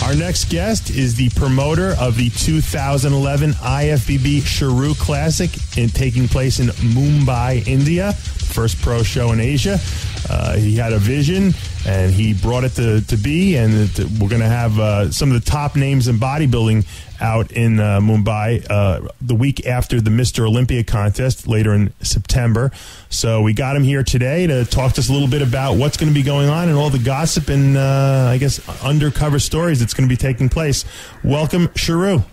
Our next guest is the promoter of the 2011 IFBB Sheru Classic taking place in Mumbai, India. First pro show in Asia. He had a vision, and he brought it to be, and we're going to have some of the top names in bodybuilding out in Mumbai the week after the Mr. Olympia contest later in September. So we got him here today to talk to us a little bit about what's going to be going on and all the gossip and, I guess, undercover stories that's going to be taking place. Welcome, Sheru.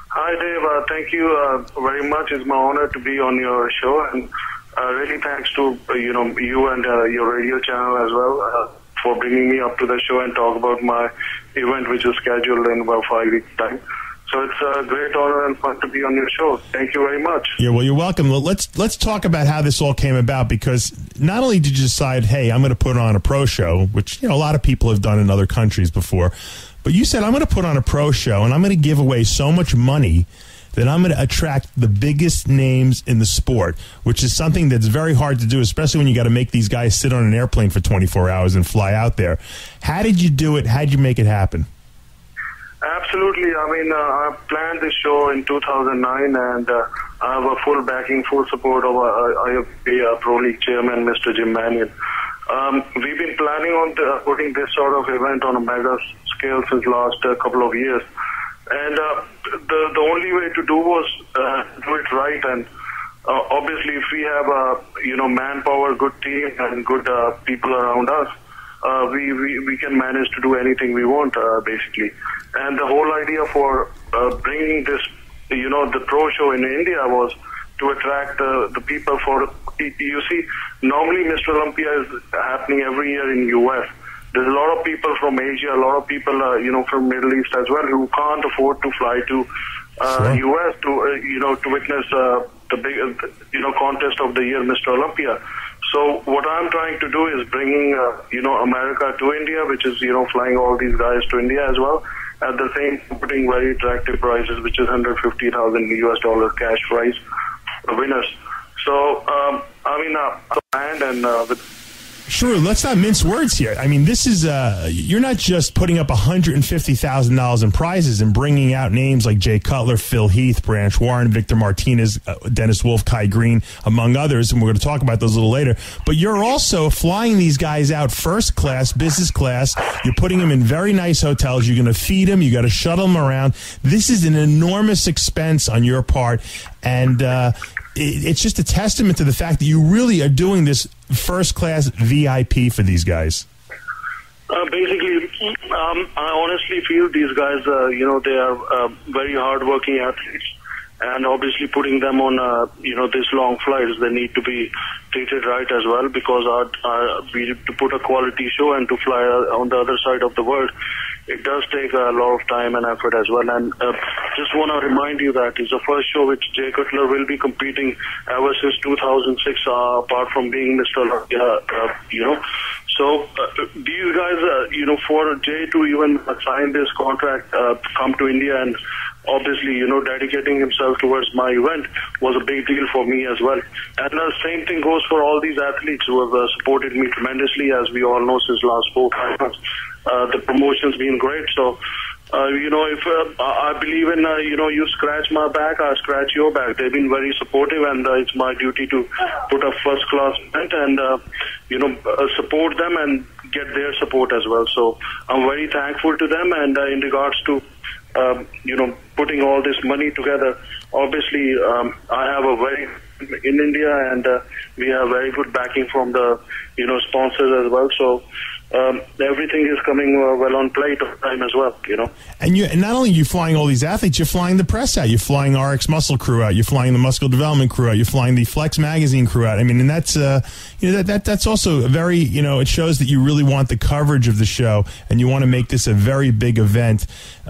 Hi, Dave. Thank you very much. It's my honor to be on your show, and really thanks to you and your radio channel as well for bringing me up to the show and talk about my event, which is scheduled in about 5 weeks' time. So it's a great honor and fun to be on your show. Thank you very much. Yeah, well, you're welcome. Well, let's talk about how this all came about, because not only did you decide, hey, I'm going to put on a pro show, which a lot of people have done in other countries before, but you said, I'm going to put on a pro show and I'm going to give away so much money that I'm going to attract the biggest names in the sport, which is something that's very hard to do, especially when you got to make these guys sit on an airplane for 24 hours and fly out there. How did you do it? How did you make it happen? Absolutely. I mean, I planned this show in 2009, and I have a full backing, full support of IFBB Pro League Chairman, Mr. Jim Mannion. We've been planning on putting this sort of event on a mega scale since last couple of years. And the only way to do was do it right. And obviously, if we have manpower, good team, and good people around us, we can manage to do anything we want, basically. And the whole idea for bringing this, the pro show in India was to attract the people for. You see, normally Mr. Olympia is happening every year in U.S. There's a lot of people from Asia, a lot of people, from Middle East as well, who can't afford to fly to U.S. to witness the big, contest of the year, Mr. Olympia. So what I'm trying to do is bringing, America to India, which is, flying all these guys to India as well. At the same, putting very attractive prices, which is $150,000 US cash prize for winners. So, Sure, let's not mince words here. I mean, this is, you're not just putting up $150,000 in prizes and bringing out names like Jay Cutler, Phil Heath, Branch Warren, Victor Martinez, Dennis Wolf, Kai Green, among others, and we're going to talk about those a little later. But you're also flying these guys out first class, business class. You're putting them in very nice hotels. You're going to feed them. You got to shuttle them around. This is an enormous expense on your part, and it's just a testament to the fact that you really are doing this first-class VIP for these guys. Basically, I honestly feel these guys, they are very hard-working athletes. And obviously putting them on, this long flights, they need to be treated right as well, because to put a quality show and to fly on the other side of the world, it does take a lot of time and effort as well. And just want to remind you that it's the first show which Jay Cutler will be competing ever since 2006, apart from being Mr. Olympia, So these guys, for Jay to even sign this contract, come to India and obviously, dedicating himself towards my event was a big deal for me as well. And the same thing goes for all these athletes who have supported me tremendously, as we all know, since last 4-5 months. The promotion's been great. So, if I believe in, you scratch my back, I scratch your back. They've been very supportive, and it's my duty to put a first-class event and, support them and get their support as well. So I'm very thankful to them, and in regards to putting all this money together. Obviously, I have a very in India, and we have very good backing from the sponsors as well. So everything is coming well on plate of time as well. And not only are you flying all these athletes, you're flying the press out. You're flying RX Muscle crew out. You're flying the Muscle Development crew out. You're flying the Flex Magazine crew out. I mean, and that's that's also a very it shows that you really want the coverage of the show, and you want to make this a very big event.